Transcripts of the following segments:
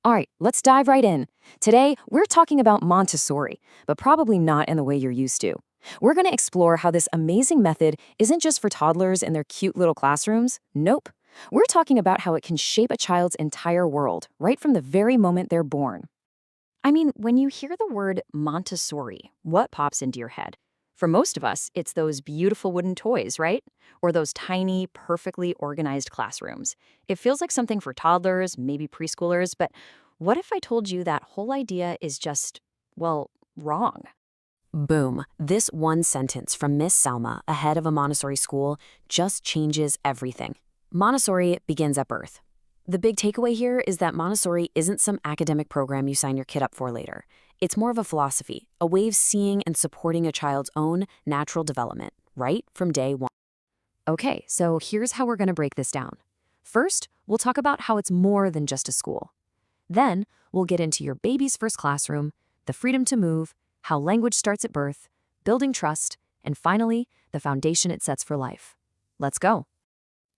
All right, let's dive right in. Today, we're talking about Montessori, but probably not in the way you're used to. We're going to explore how this amazing method isn't just for toddlers in their cute little classrooms. Nope. We're talking about how it can shape a child's entire world right from the very moment they're born. I mean, when you hear the word Montessori, what pops into your head? For most of us, it's those beautiful wooden toys, right? Or those tiny, perfectly organized classrooms. It feels like something for toddlers, maybe preschoolers, but what if I told you that whole idea is just, well, wrong? Boom. This one sentence from Miss Salma, ahead of a Montessori school, just changes everything. Montessori begins at birth. The big takeaway here is that Montessori isn't some academic program you sign your kid up for later. It's more of a philosophy, a way of seeing and supporting a child's own natural development, right from day one. Okay, so here's how we're going to break this down. First, we'll talk about how it's more than just a school. Then, we'll get into your baby's first classroom, the freedom to move, how language starts at birth, building trust, and finally, the foundation it sets for life. Let's go.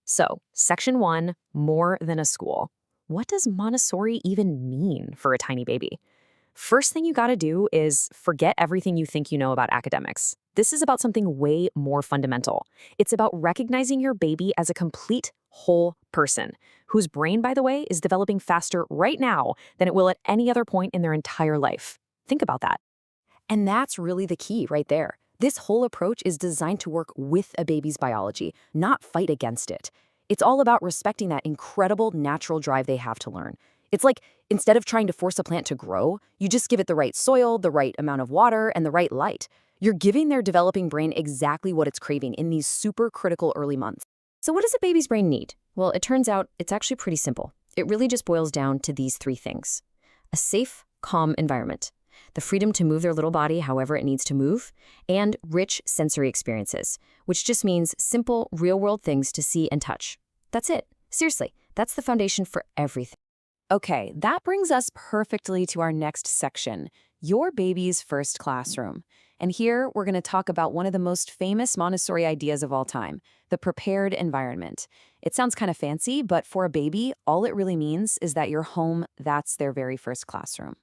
So, Section 1, more than a school. What does Montessori even mean for a tiny baby? First thing you gotta do is forget everything you think you know about academics. This is about something way more fundamental. It's about recognizing your baby as a complete, whole person, whose brain, by the way, is developing faster right now than it will at any other point in their entire life. Think about that. And that's really the key right there. This whole approach is designed to work with a baby's biology, not fight against it. It's all about respecting that incredible natural drive they have to learn. It's like instead of trying to force a plant to grow, you just give it the right soil, the right amount of water, and the right light. You're giving their developing brain exactly what it's craving in these super critical early months. So what does a baby's brain need? Well, it turns out it's actually pretty simple. It really just boils down to these three things: a safe, calm environment, the freedom to move their little body however it needs to move, and rich sensory experiences, which just means simple, real-world things to see and touch. That's it. Seriously, that's the foundation for everything. Okay, that brings us perfectly to our next section, your baby's first classroom. And here we're going to talk about one of the most famous Montessori ideas of all time, the prepared environment. It sounds kind of fancy, but for a baby, all it really means is that your home, that's their very first classroom.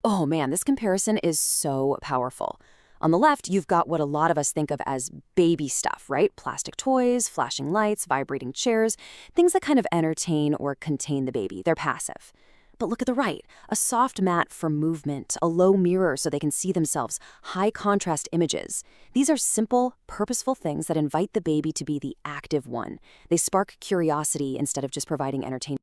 Oh man, this comparison is so powerful. On the left, you've got what a lot of us think of as baby stuff, right? Plastic toys, flashing lights, vibrating chairs, things that kind of entertain or contain the baby. They're passive. But look at the right, a soft mat for movement, a low mirror so they can see themselves, high contrast images. These are simple, purposeful things that invite the baby to be the active one. They spark curiosity instead of just providing entertainment.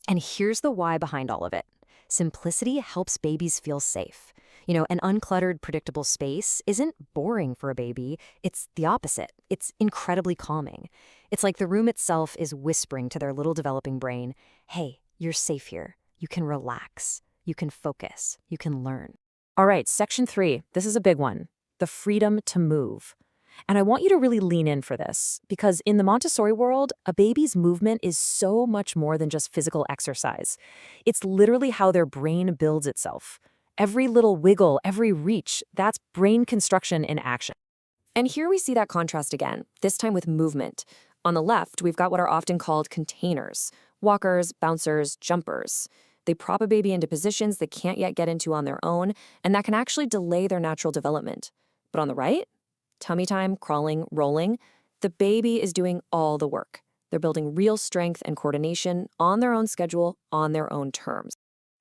And here's the why behind all of it. Simplicity helps babies feel safe. An uncluttered, predictable space isn't boring for a baby. It's the opposite. It's incredibly calming. It's like the room itself is whispering to their little developing brain, hey, you're safe here. You can relax. You can focus. You can learn. All right, Section 3. This is a big one. The freedom to move. And I want you to really lean in for this, because in the Montessori world, a baby's movement is so much more than just physical exercise. It's literally how their brain builds itself. Every little wiggle, every reach, that's brain construction in action. And here we see that contrast again, this time with movement. On the left, we've got what are often called containers: walkers, bouncers, jumpers. They prop a baby into positions they can't yet get into on their own, and that can actually delay their natural development. But on the right, tummy time, crawling, rolling, the baby is doing all the work. They're building real strength and coordination on their own schedule, on their own terms.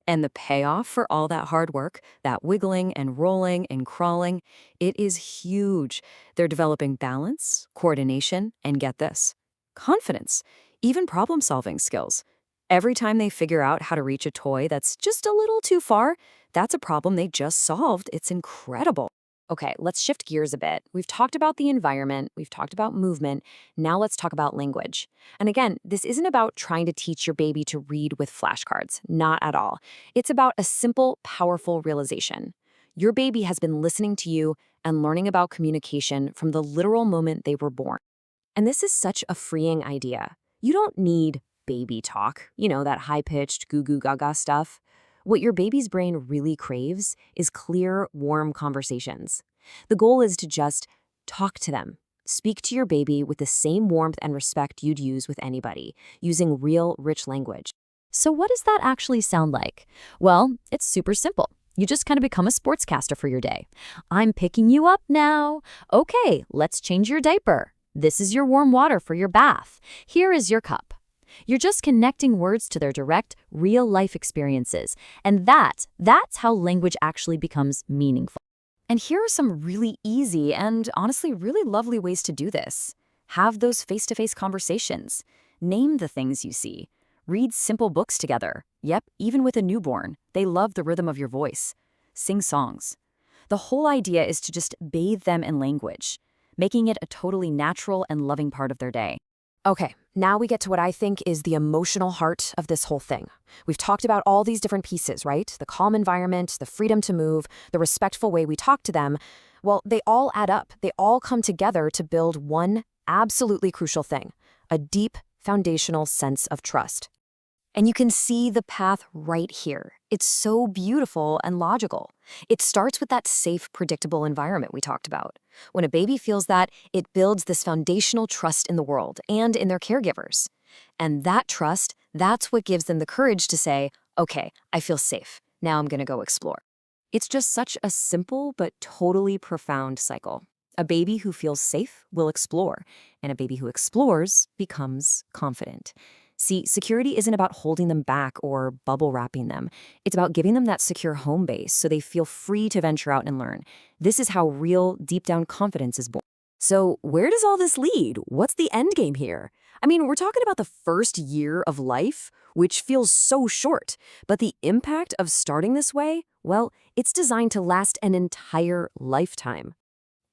And the payoff for all that hard work, that wiggling and rolling and crawling, it is huge. They're developing balance, coordination, and get this, confidence, even problem-solving skills. Every time they figure out how to reach a toy that's just a little too far, that's a problem they just solved. It's incredible. Okay, let's shift gears a bit. We've talked about the environment, we've talked about movement, now let's talk about language. And again, this isn't about trying to teach your baby to read with flashcards, not at all. It's about a simple, powerful realization. Your baby has been listening to you and learning about communication from the literal moment they were born. And this is such a freeing idea. You don't need baby talk, that high-pitched goo-goo gaga stuff. What your baby's brain really craves is clear, warm conversations. The goal is to just talk to them. Speak to your baby with the same warmth and respect you'd use with anybody, using real, rich language. So what does that actually sound like? Well, it's super simple. You just kind of become a sportscaster for your day. I'm picking you up now. Okay, let's change your diaper. This is your warm water for your bath. Here is your cup. You're just connecting words to their direct, real-life experiences. And that's how language actually becomes meaningful. And here are some really easy and honestly really lovely ways to do this. Have those face-to-face conversations. Name the things you see. Read simple books together. Yep, even with a newborn, they love the rhythm of your voice. Sing songs. The whole idea is to just bathe them in language, making it a totally natural and loving part of their day. Okay, now we get to what I think is the emotional heart of this whole thing. We've talked about all these different pieces, right? The calm environment, the freedom to move, the respectful way we talk to them. Well, they all add up. They all come together to build one absolutely crucial thing, a deep foundational sense of trust. And you can see the path right here. It's so beautiful and logical. It starts with that safe, predictable environment we talked about. When a baby feels that, it builds this foundational trust in the world and in their caregivers. And that trust, that's what gives them the courage to say, okay, I feel safe. Now I'm going to go explore. It's just such a simple but totally profound cycle. A baby who feels safe will explore, and a baby who explores becomes confident. See, security isn't about holding them back or bubble wrapping them. It's about giving them that secure home base so they feel free to venture out and learn. This is how real, deep-down confidence is born. So where does all this lead? What's the end game here? I mean, we're talking about the first year of life, which feels so short. But the impact of starting this way, well, it's designed to last an entire lifetime.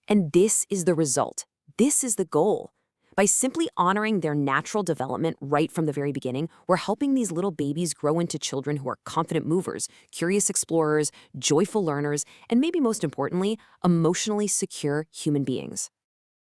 And this is the result. This is the goal. By simply honoring their natural development right from the very beginning, we're helping these little babies grow into children who are confident movers, curious explorers, joyful learners, and maybe most importantly, emotionally secure human beings.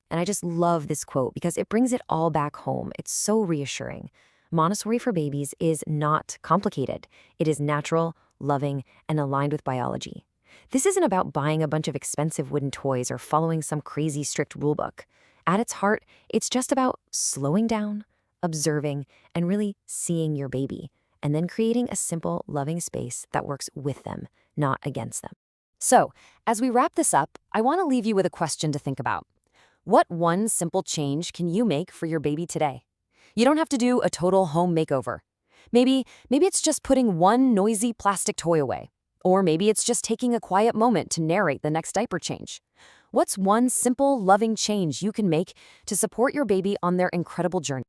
And I just love this quote because it brings it all back home. It's so reassuring. Montessori for babies is not complicated. It is natural, loving, and aligned with biology. This isn't about buying a bunch of expensive wooden toys or following some crazy strict rulebook. At its heart, it's just about slowing down, observing, and really seeing your baby, and then creating a simple, loving space that works with them, not against them. So, as we wrap this up, I want to leave you with a question to think about. What one simple change can you make for your baby today? You don't have to do a total home makeover. Maybe it's just putting one noisy plastic toy away. Or maybe it's just taking a quiet moment to narrate the next diaper change. What's one simple, loving change you can make to support your baby on their incredible journey?